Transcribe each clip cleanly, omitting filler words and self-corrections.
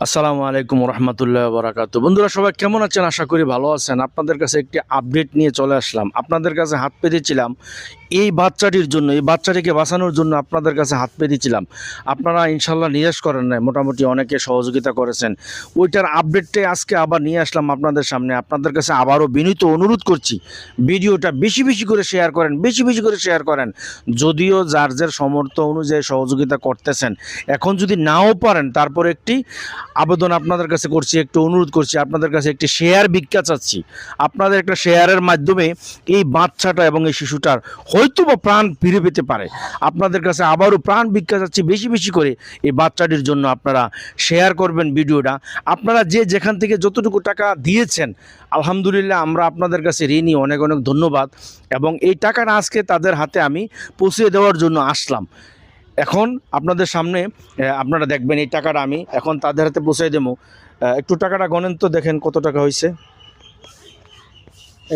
আসসালামু আলাইকুম রহমতুল্লাহ বারাকাতু। বন্ধুরা সবাই কেমন আছেন? আশা করি ভালো আছেন। আপনাদের কাছে একটি আপডেট নিয়ে চলে আসলাম। আপনাদের কাছে হাত পেতেছিলাম এই বাচ্চাটির জন্য, এই বাচ্চাটিকে বাঁচানোর জন্য আপনাদের কাছে হাত পেতেছিলাম। আপনারা ইনশাল্লাহ নিরাশ করেন নাই, মোটামুটি অনেকে সহযোগিতা করেছেন। ওইটার আপডেটটাই আজকে আবার নিয়ে আসলাম আপনাদের সামনে। আপনাদের কাছে আবারও বিনীত অনুরোধ করছি, ভিডিওটা বেশি বেশি করে শেয়ার করেন, বেশি বেশি করে শেয়ার করেন। যদিও যার যার সামর্থ্য অনুযায়ী সহযোগিতা করতেছেন, এখন যদি নাও পারেন তারপর একটি আবেদন আপনাদের কাছে করছি, একটু অনুরোধ করছি, আপনাদের কাছে একটি শেয়ার ভিক্ষা চাচ্ছি। আপনাদের একটা শেয়ারের মাধ্যমে এই বাচ্চাটা এবং এই শিশুটার হয়তো বা প্রাণ ফিরে পেতে পারে। আপনাদের কাছে আবারও প্রাণ ভিক্ষা চাচ্ছি, বেশি বেশি করে এই বাচ্চাটির জন্য আপনারা শেয়ার করবেন ভিডিওটা। আপনারা যে যেখান থেকে যতটুকু টাকা দিয়েছেন, আলহামদুলিল্লাহ আমরা আপনাদের কাছে ঋণী, অনেক অনেক ধন্যবাদ। এবং এই টাকাটা আজকে তাদের হাতে আমি পৌঁছে দেওয়ার জন্য আসলাম। এখন আপনাদের সামনে আপনারা দেখবেন এই টাকাটা আমি এখন তাদের হাতে পৌঁছে দেবো। একটু টাকাটা গণেন তো, দেখেন কত টাকা হয়েছে।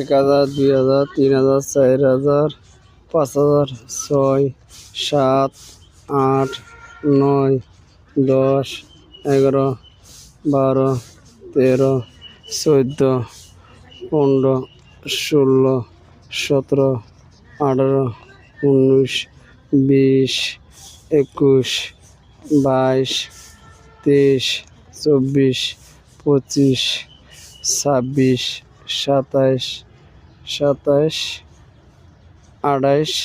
1000, 2000, 3000, 4000, 5000, 6, 7, 8, 9, 10, 11, 12, 13, 14, 15, 16, 17, 18, 19, 20, 21, 22, 23, 24, 25, 26, 27, 28,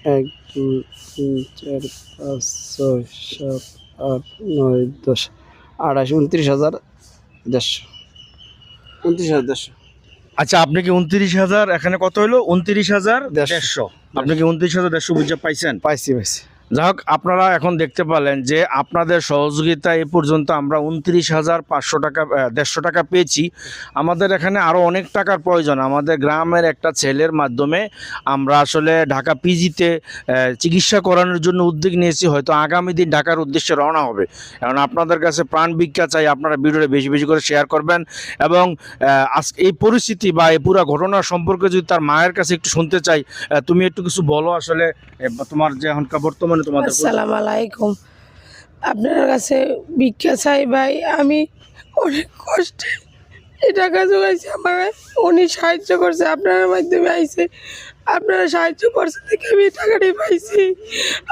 1, 2, 3, 4, 5, 6, 7, 8, 9, 10, 28, 29,150, 29,150। আচ্ছা, আপনি কি 29,000, এখানে কত হলো? 29,150। আপনি কি 29,150 বুঝে পাইছেন? পাইছি। যাই হোক, আপনারা এখন দেখতে পারলেন যে আপনাদের সহযোগিতা এ পর্যন্ত আমরা 29,500 টাকা, 150 টাকা পেয়েছি। আমাদের এখানে আরও অনেক টাকার প্রয়োজন। আমাদের গ্রামের একটা ছেলের মাধ্যমে আমরা আসলে ঢাকা পিজিতে চিকিৎসা করানোর জন্য উদ্যোগ নিয়েছি। হয়তো আগামী দিন ঢাকার উদ্দেশ্যে রওনা হবে। এখন আপনাদের কাছে প্রাণ ভিক্ষা চাই, আপনারা ভিডিওটা বেশি বেশি করে শেয়ার করবেন। এবং আজকে এই পরিস্থিতি বা এই পুরো ঘটনা সম্পর্কে যদি তার মায়ের কাছে একটু শুনতে চাই, তুমি একটু কিছু বলো। আসলে তোমার যে এখনকার বর্তমানে তোমাদের আসসালামু আলাইকুম। আপনার কাছে ভিক্ষা চাই ভাই। আমি অনেক কষ্টে এই টাকা জোগাইছি, আমার উনি সাহায্য করছে, আপনার মাধ্যমে আইছে, আপনারা সাহায্য করছে দেখে আমি এই টাকাটি পাইছি।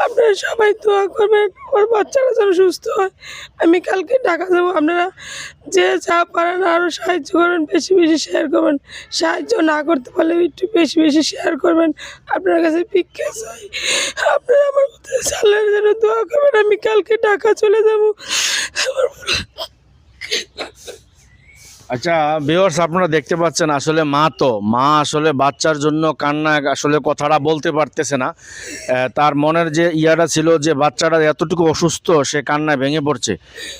আপনারা সবাই দোয়া করবেন আমার বাচ্চারা যেন সুস্থ হয়। আমি কালকে টাকা দেবো, আপনারা যে যা পারেন আরও সাহায্য করবেন, বেশি বেশি শেয়ার করবেন। সাহায্য না করতে পারলে একটু বেশি বেশি শেয়ার করবেন। আপনার কাছে ভিক্ষা চাই, আপনারা আমার কথা চালের জন্য দোয়া করবেন। আমি কালকে টাকা চলে যাবো। আচ্ছা ভিউয়ার্স, আপনারা দেখতে পাচ্ছেন আসলে মা আসলে বাচ্চার জন্য কান্না, আসলে কথাটা বলতে পারতেছে না। তার মনের যে ইয়াটা ছিল যে বাচ্চাটা এতটুকু অসুস্থ, সে কান্নায় ভেঙে পড়ছে।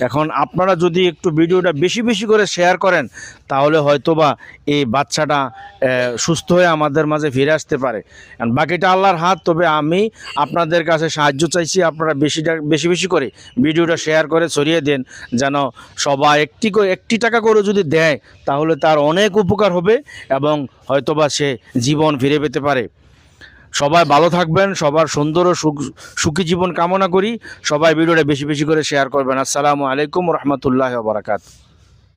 এখন আপনারা যদি একটু ভিডিওটা বেশি বেশি করে শেয়ার করেন, তাহলে হয়তোবা এই বাচ্চাটা সুস্থ হয়ে আমাদের মাঝে ফিরে আসতে পারে। বাকিটা আল্লাহর হাত। তবে আমি আপনাদের কাছে সাহায্য চাইছি, আপনারা বেশি বেশি করে ভিডিওটা শেয়ার করে ছড়িয়ে দেন, যেন সবাই একটি টাকা করে যদি দেয় তাহলে তার অনেক উপকার হবে এবং হয়তোবা সে জীবন ফিরে পেতে পারে। সবাই ভালো থাকবেন, সবার সুন্দর ও সুখী জীবন কামনা করি। সবাই ভিডিওটা বেশি বেশি করে শেয়ার করবেন। আসসালামু আলাইকুম রহমতুল্লাহ বারাকাতুহু।